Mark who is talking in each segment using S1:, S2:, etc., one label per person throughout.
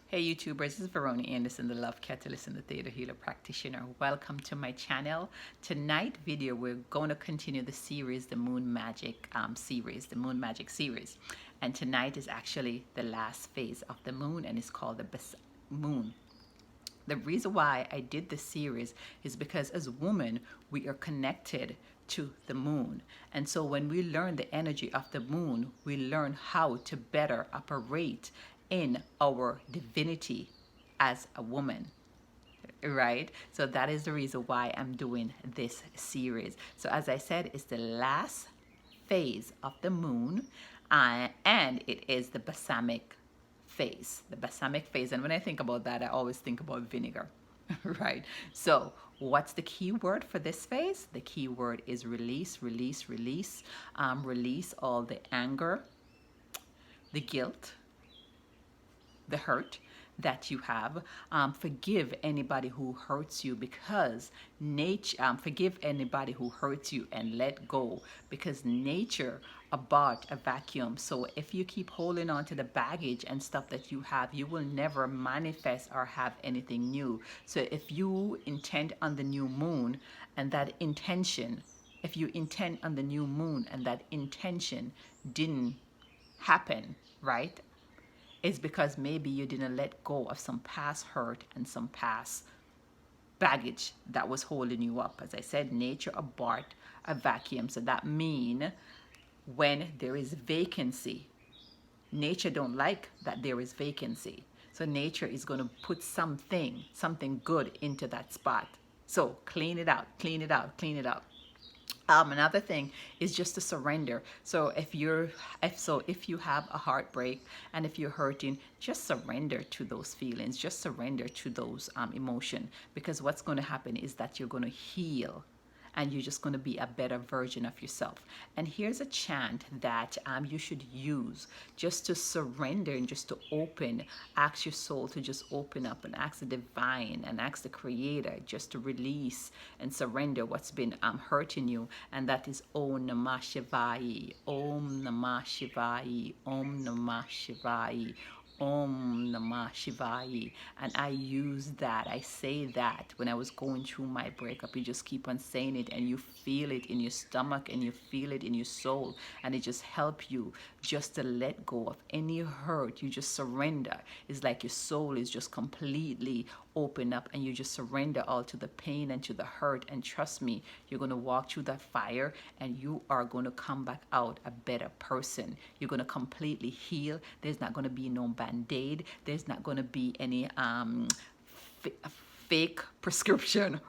S1: Hey YouTubers, this is Veroni Anderson, the Love Catalyst and the Theta Healer Practitioner. Welcome to my channel. Tonight video, we're going to continue the series, the Moon Magic series. And tonight is actually the last phase of the moon, and it's called the moon. The reason why I did this series is because as women, we are connected to the moon. And so when we learn the energy of the moon, we learn how to better operate in our divinity as a woman, right? So that is the reason why I'm doing this series. So as I said, it's the last phase of the moon, and it is the balsamic phase. And when I think about that, I always think about vinegar. Right? So what's the key word for this phase? The key word is release. Release all the anger, the guilt, the hurt that you have. Forgive anybody who hurts you, because nature, forgive anybody who hurts you, and let go, because nature abhorred a vacuum. So if you keep holding on to the baggage and stuff that you have, you will never manifest or have anything new. So if you intend on the new moon and that intention, if you intend on the new moon and that intention didn't happen, right? It's because maybe you didn't let go of some past hurt and some past baggage that was holding you up. As I said, nature abhorred a vacuum. So that means when there is vacancy, nature don't like that there is vacancy. So nature is going to put something good into that spot. So clean it out. Another thing is just to surrender. So if you have a heartbreak and if you're hurting, just surrender to those feelings. Just surrender to those emotions, because what's going to happen is that you're going to heal, and you're just going to be a better version of yourself. And here's a chant that you should use just to surrender and just to open. Ask your soul to just open up, and ask the divine and ask the creator just to release and surrender what's been hurting you. And that is Om Namah Shivaya, Om Namah Shivaya, Om Namah Shivaya, Om Namah Shivaya. And I use that, I say that when I was going through my breakup. You just keep on saying it, and you feel it in your stomach, and you feel it in your soul, and it just helps you just to let go of any hurt. You just surrender. It's like your soul is just completely open up, and you just surrender all to the pain and to the hurt. And trust me, you're going to walk through that fire, and you are going to come back out a better person. You're going to completely heal. There's not going to be no band-aid. There's not going to be any fake prescription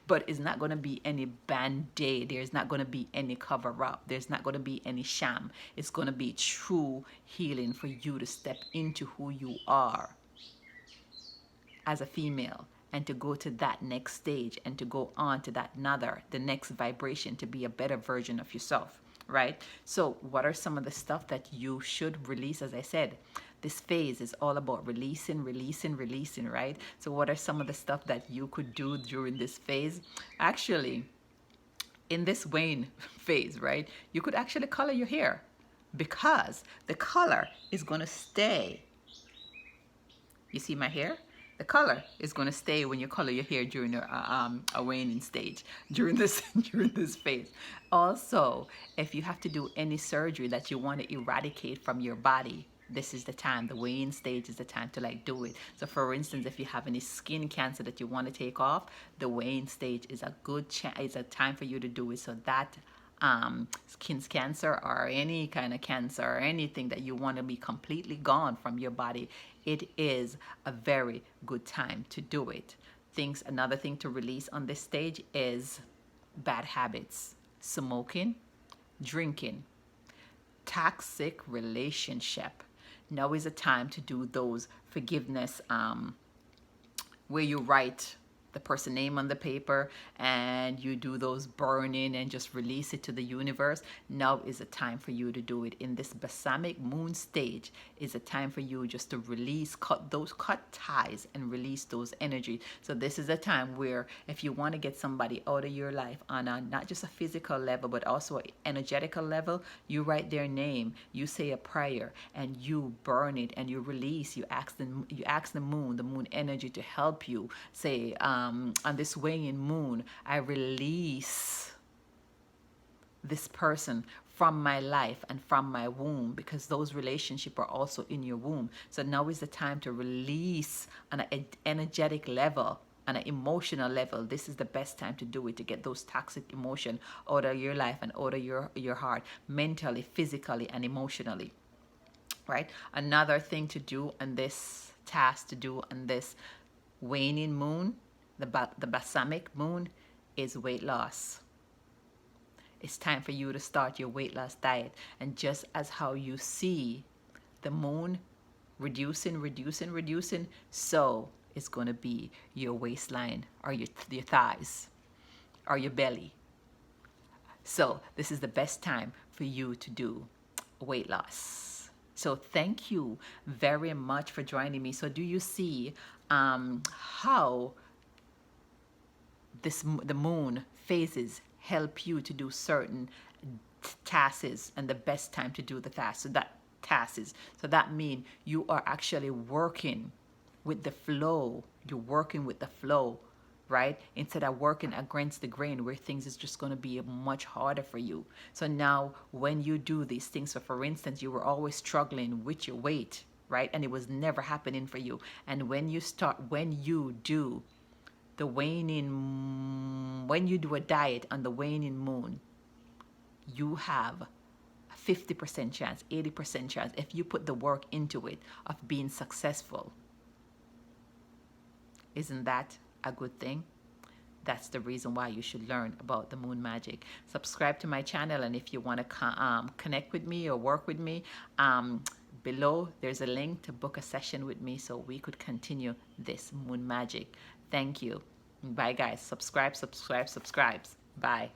S1: but it's not going to be any band-aid. There's not going to be any cover-up. There's not going to be any sham. It's going to be true healing for you to step into who you are as a female, and to go to that next stage, and to go on to the next vibration, to be a better version of yourself, right? So what are some of the stuff that you should release? As I said, this phase is all about releasing, right? So what are some of the stuff that you could do during this phase? Actually, in this wane phase, right, you could actually color your hair, because the color is going to stay. You see my hair? The color is going to stay when you color your hair during a waning stage, during this phase. Also, if you have to do any surgery that you want to eradicate from your body, this is the time. The waning stage is the time to do it. So for instance, if you have any skin cancer that you want to take off, the waning stage is a good is a time for you to do it, so that skin cancer or any kind of cancer or anything that you want to be completely gone from your body, it is a very good time to do it. Another thing to release on this stage is bad habits: smoking, drinking, toxic relationship. Now is a time to do those forgiveness where you write the person name on the paper, and you do those burning and just release it to the universe. Now is a time for you to do it. In this balsamic moon stage is a time for you just to release, cut ties and release those energies. So this is a time where if you want to get somebody out of your life on a not just a physical level but also an energetical level, you write their name, you say a prayer, and you burn it and you release. You ask the moon energy to help you. Say, on this waning moon, I release this person from my life and from my womb, because those relationships are also in your womb. So now is the time to release on an energetic level, on an emotional level. This is the best time to do it, to get those toxic emotion out of your life and out of your heart, mentally, physically, and emotionally. Right? Another thing to do on this task, to do on this waning moon, the balsamic moon, is weight loss. It's time for you to start your weight loss diet. And just as how you see the moon reducing, so it's going to be your waistline, or your thighs, or your belly. So this is the best time for you to do weight loss. So thank you very much for joining me. So do you see how the moon phases help you to do certain tasks, and the best time to do the task? So that means you are actually working with the flow. You're working with the flow, right? Instead of working against the grain, where things is just going to be much harder for you. So now when you do these things, so for instance, you were always struggling with your weight, right? And it was never happening for you. And when you do the waning, when you do a diet on the waning moon, you have a 50% chance, 80% chance, if you put the work into it, of being successful. Isn't that a good thing? That's the reason why you should learn about the moon magic. Subscribe to my channel, and if you want to connect with me or work with me, below there's a link to book a session with me so we could continue this moon magic. Thank you. Bye guys. Subscribe. Bye.